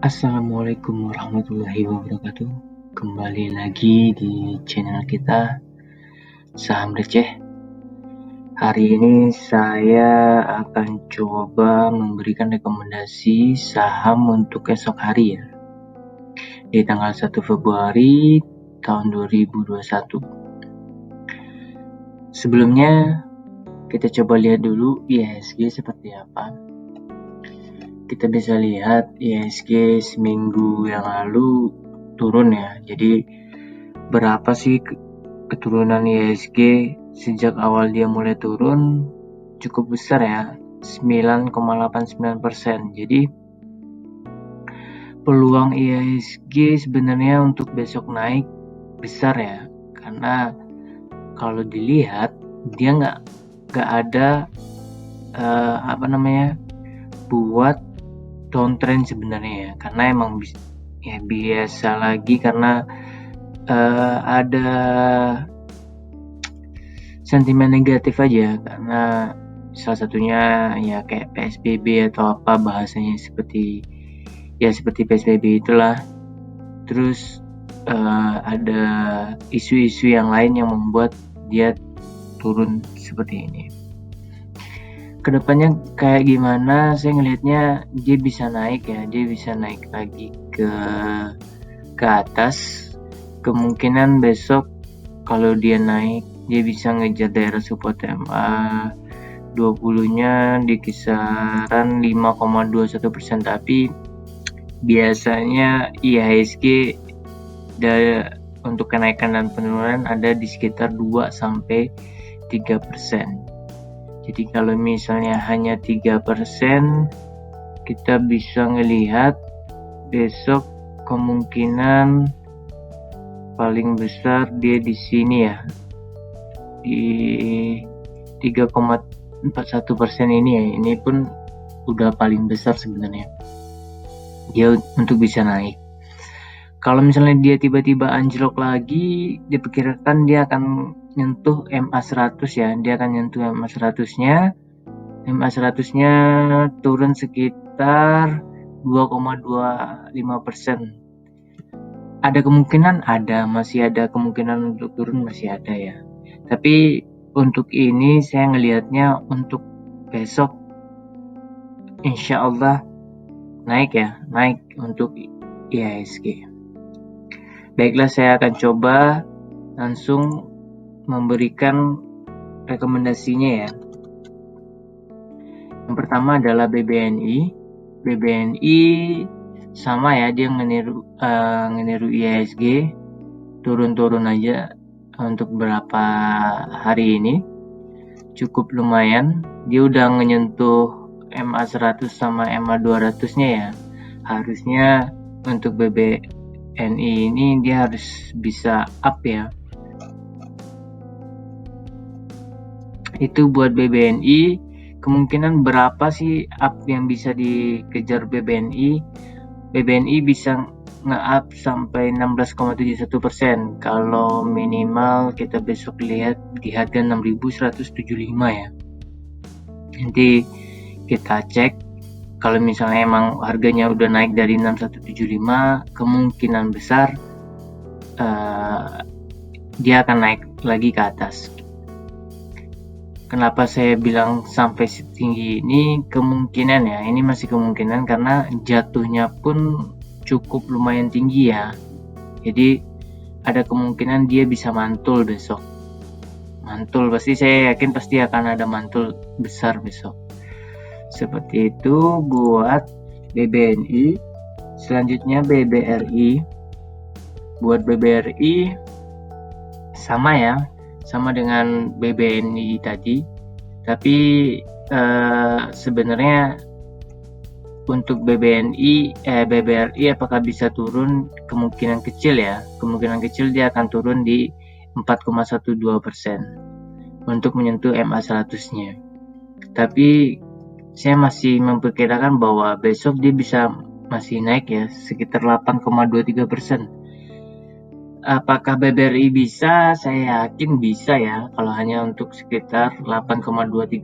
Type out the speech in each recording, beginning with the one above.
Assalamualaikum warahmatullahi wabarakatuh. Kembali lagi di channel kita Saham Receh. Hari ini saya akan coba memberikan rekomendasi saham untuk esok hari ya. Di tanggal 1 Februari tahun 2021. Sebelumnya kita coba lihat dulu IHSG seperti apa. Kita bisa lihat IHSG seminggu yang lalu turun ya. Jadi berapa sih keturunan IHSG sejak awal dia mulai turun? Cukup besar ya, 9,89%. Jadi peluang IHSG sebenarnya untuk besok naik besar ya, karena kalau dilihat dia nggak ada buat downtrend sebenarnya ya, karena emang ya biasa lagi karena ada sentimen negatif aja, karena salah satunya ya kayak PSBB atau apa bahasanya, seperti PSBB itulah. Terus ada isu-isu yang lain yang membuat dia turun seperti ini. Kedepannya kayak gimana, saya ngelihatnya dia bisa naik ya, dia bisa naik lagi ke atas. Kemungkinan besok kalau dia naik, dia bisa ngejar daerah support MA 20-nya di kisaran 5,21%, tapi biasanya IHSG untuk kenaikan dan penurunan ada di sekitar 2-3%. Jadi kalau misalnya hanya 3%, kita bisa ngelihat besok kemungkinan paling besar dia di sini ya, di 3,41% ini ya. Ini pun udah paling besar sebenarnya dia untuk bisa naik. Kalau misalnya dia tiba-tiba anjlok lagi, diperkirakan dia akan nyentuh MA100 ya. Dia akan nyentuh MA100-nya. MA100-nya turun sekitar 2,25%. Ada kemungkinan, masih ada kemungkinan untuk turun, masih ada ya. Tapi untuk ini saya ngelihatnya untuk besok insya Allah naik untuk IHSG. Baiklah, saya akan coba langsung memberikan rekomendasinya ya. Yang pertama adalah BBNI. BBNI sama ya, dia ngeniru IHSG, turun-turun aja untuk beberapa hari ini. Cukup lumayan, dia udah menyentuh MA100 sama MA200-nya ya. Harusnya untuk BBNI ini dia harus bisa up ya. Itu buat BBNI. Kemungkinan berapa sih up yang bisa dikejar BBNI? BBNI bisa nge-up sampai 16,71%. Kalau minimal kita besok lihat di harga 6.175 ya. Nanti kita cek, kalau misalnya emang harganya udah naik dari 6175, kemungkinan besar dia akan naik lagi ke atas. Kenapa saya bilang sampai setinggi ini? Kemungkinan ya, ini masih kemungkinan karena jatuhnya pun cukup lumayan tinggi ya. Jadi ada kemungkinan dia bisa mantul besok. Mantul, saya yakin pasti akan ada mantul besar besok. Seperti itu buat BBNI. Selanjutnya BBRI. Buat BBRI sama ya, sama dengan BBNI tadi, tapi sebenarnya untuk BBRI apakah bisa turun? Kemungkinan kecil ya, kemungkinan kecil dia akan turun di 4,12% untuk menyentuh MA100-nya. Tapi saya masih memperkirakan bahwa besok dia bisa masih naik ya, sekitar 8,23%. Apakah BBRI bisa? Saya yakin bisa ya, kalau hanya untuk sekitar 8,23%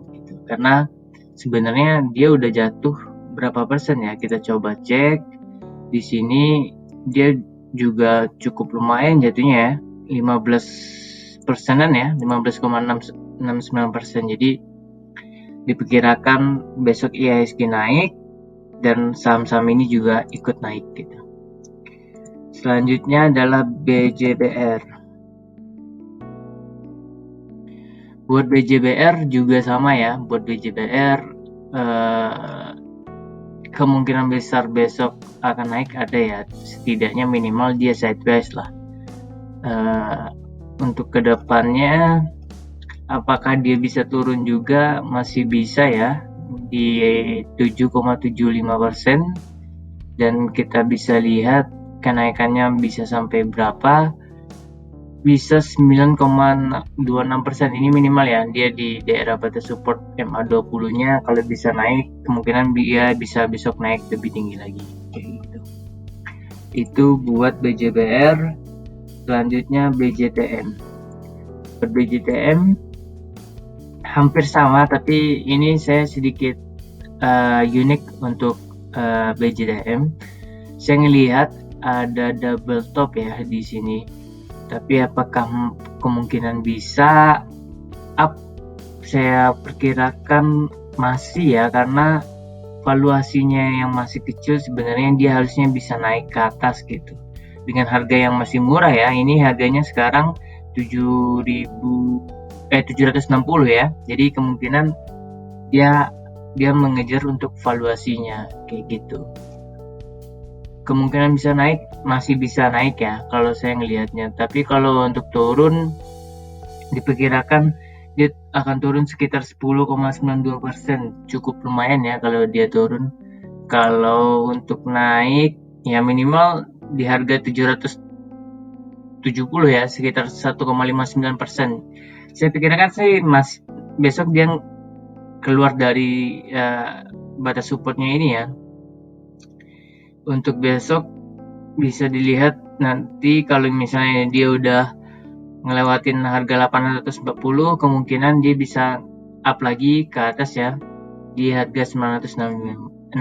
gitu. Karena sebenarnya dia udah jatuh berapa persen ya? Kita coba cek. Di sini dia juga cukup lumayan jatuhnya ya, 15 persenan ya, 15,69%. Jadi diperkirakan besok IHSG naik dan saham-saham ini juga ikut naik gitu. Selanjutnya adalah BJBR. Buat BJBR juga sama ya, buat BJBR kemungkinan besar besok akan naik ada ya, setidaknya minimal dia sideways lah. Untuk kedepannya apakah dia bisa turun juga, masih bisa ya, di 7,75%, dan kita bisa lihat kenaikannya bisa sampai berapa, bisa 9,26%. Ini minimal ya, dia di daerah batas support MA20 nya. Kalau bisa naik, kemungkinan dia bisa besok naik lebih tinggi lagi kayak gitu. Itu buat BJBR. Selanjutnya BJTM. Buat BJTM hampir sama, tapi ini saya sedikit unik untuk BJTM. Saya ngelihat ada double top ya di sini, tapi apakah kemungkinan bisa up? Saya perkirakan masih ya, karena valuasinya yang masih kecil. Sebenarnya dia harusnya bisa naik ke atas gitu, dengan harga yang masih murah ya. Ini harganya sekarang 760 ya. Jadi kemungkinan dia mengejar untuk valuasinya kayak gitu. Kemungkinan bisa naik, masih bisa naik ya kalau saya ngelihatnya. Tapi kalau untuk turun, diperkirakan dia akan turun sekitar 10,92%. Cukup lumayan ya kalau dia turun. Kalau untuk naik ya minimal di harga 770 ya, sekitar 1,59%. Saya pikirkan sih besok dia keluar dari batas supportnya ini ya. Untuk besok bisa dilihat nanti, kalau misalnya dia udah ngelewatin harga 840, kemungkinan dia bisa up lagi ke atas ya, di harga 965.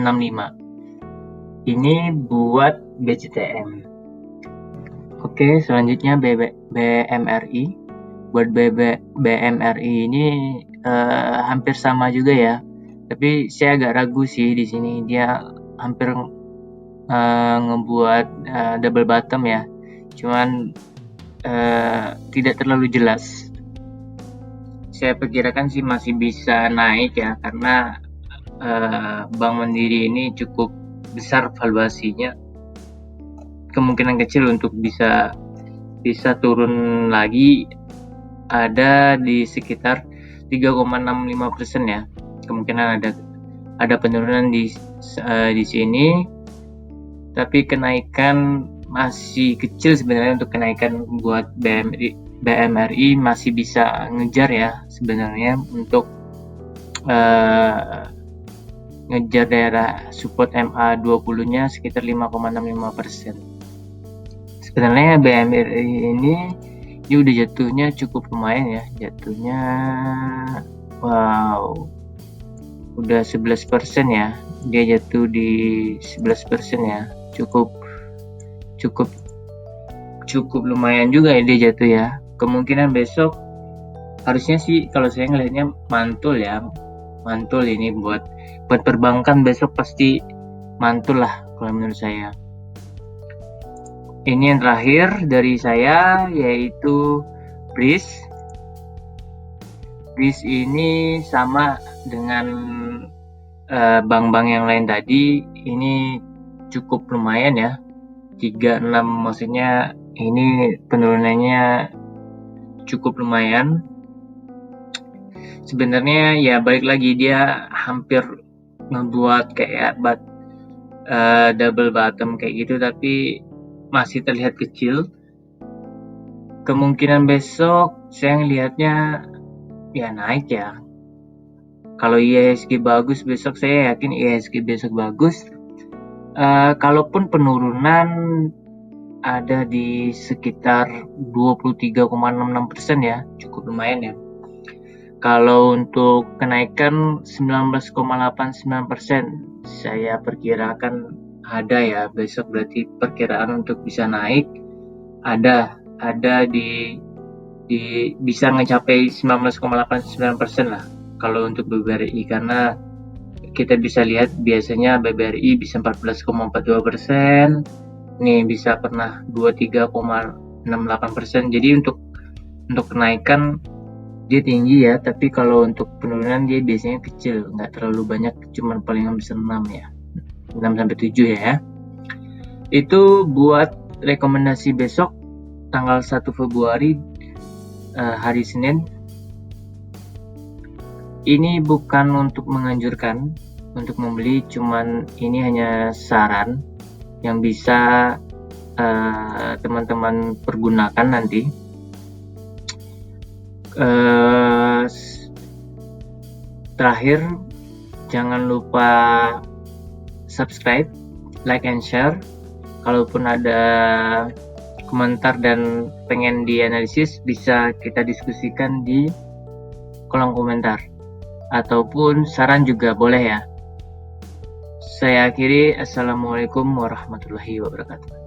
Ini buat BCTM. Oke, selanjutnya BMRI. Buat BMRI ini hampir sama juga ya, tapi saya agak ragu sih di sini. Dia hampir ngebuat double bottom ya, cuman tidak terlalu jelas. Saya perkirakan sih masih bisa naik ya, karena Bank Mandiri ini cukup besar valuasinya. Kemungkinan kecil untuk bisa turun lagi ada di sekitar 3,65% ya. Kemungkinan ada penurunan di sini, tapi kenaikan masih kecil sebenarnya. Untuk kenaikan buat BMRI masih bisa ngejar ya sebenarnya, untuk ngejar daerah support MA20 nya sekitar 5,65%. Sebenarnya BMRI ini udah jatuhnya cukup lumayan ya, jatuhnya wow, udah 11% ya. Dia jatuh di 11% ya, cukup lumayan juga ya dia jatuh ya. Kemungkinan besok harusnya sih kalau saya ngelihatnya mantul ya, mantul ini buat perbankan besok pasti mantul lah kalau menurut saya. Ini yang terakhir dari saya, yaitu BRIS. BRIS ini sama dengan bank-bank yang lain tadi, ini cukup lumayan ya, 36, maksudnya ini penurunannya cukup lumayan. Sebenarnya ya balik lagi, dia hampir ngebuat kayak double bottom kayak gitu, tapi masih terlihat kecil. Kemungkinan besok saya ngelihatnya ya naik ya. Kalau IHSG bagus besok, saya yakin IHSG besok bagus. Kalaupun penurunan ada di sekitar 23,66% ya, cukup lumayan ya. Kalau untuk kenaikan 19,89%, saya perkirakan ada ya besok, berarti perkiraan untuk bisa naik ada di bisa mencapai 19,89% lah kalau untuk BBRI, karena kita bisa lihat biasanya BBRI bisa 14,42%, nih bisa pernah 23,68%. Jadi untuk kenaikan dia tinggi ya, tapi kalau untuk penurunan dia biasanya kecil, nggak terlalu banyak, cuman paling besar 6 ya, 6-7 ya. Itu buat rekomendasi besok tanggal 1 Februari hari Senin. Ini bukan untuk menganjurkan untuk membeli, cuman ini hanya saran yang bisa teman-teman pergunakan nanti. Terakhir, jangan lupa subscribe, like and share. Kalaupun ada komentar dan pengen dianalisis, bisa kita diskusikan di kolom komentar, ataupun saran juga boleh ya. Saya akhiri, assalamualaikum warahmatullahi wabarakatuh.